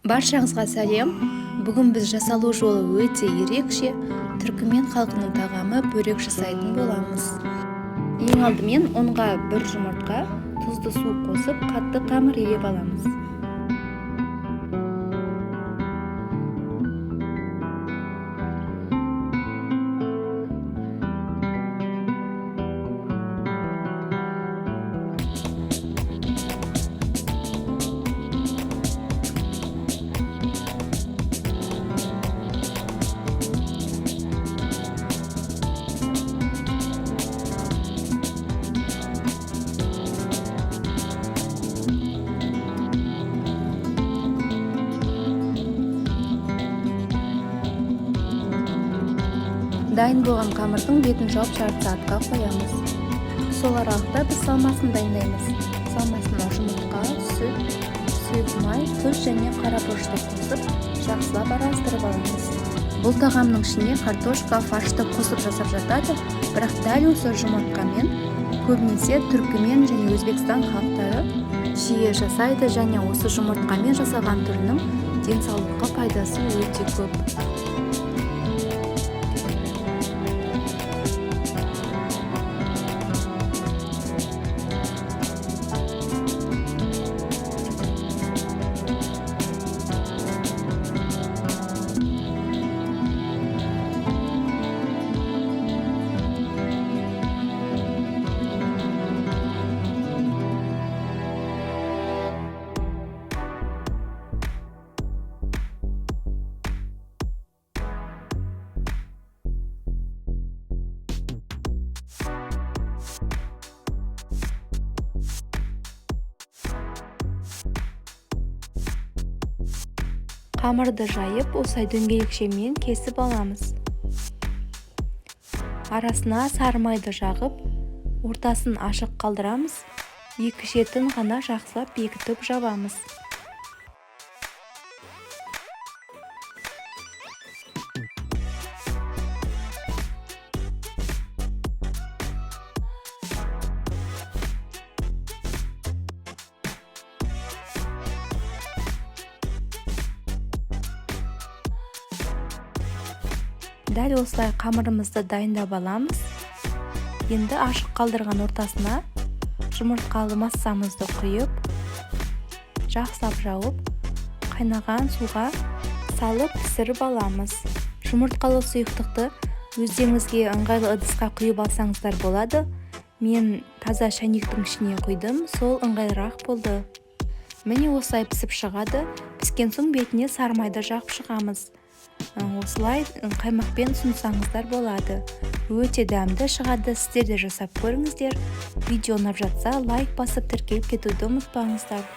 Баршаңызға сәлем. Бүгін біз жасалу жолы өте ерекше. Түркімен халқының тағамы бөрек жасайтын боламыз. Ең алдымен ұнға бір жұмыртқа, тұзды су қосып, қатты қамыр елеп аламыз. Дайын болған қамырдың бетін жауып жарты сағатқа қоямыз. Сол аралықта біз салмасын дайындаймыз. Салмасына жұмыртқа, сүт, сұйық май, тұз және қара бұрышты қосып, жақсылап араластырып аламыз. Бұл тағамның ішіне картошка, фаршты қосып жасап жатады, бірақ дәл осы жұмыртқамен көбінесе түркімен және Өзбекстан халықтары жиі жасайды, және осы жұмыртқамен жасалған түрінің денсаулыққа пайдасы өте көп. Қамырды жайып, осылай дөңгелекшемен кесіп аламыз. Арасына сары майды жағып, ортасын ашық қалдырамыз. Екі шетін ғана жақсылап бекітіп жабамыз. Дәл осылай қамырымызды дайындап аламыз. Енді ашық қалдырған ортасына жұмыртқалы массамызды құйып, жақсылап жауып, қайнаған суға салып пісіріп аламыз. Жұмыртқалы сұйықтықты өздеріңізге ыңғайлы ыдысқа құйып алсаңыздар болады. Мен таза шәйнектің ішіне құйдым, сол ыңғайлырақ болды. Міне осылай пісіп шығады. Піскен соң бетіне сары майды жағып шығамыз. Осылай қаймақпен ұсынсаңыздар болады. Өте дәмді шығады. Сіздер де жасап көріңіздер. Видео ұнап жатса лайк басып тіркеліп кетуді ұмытпаңыздар.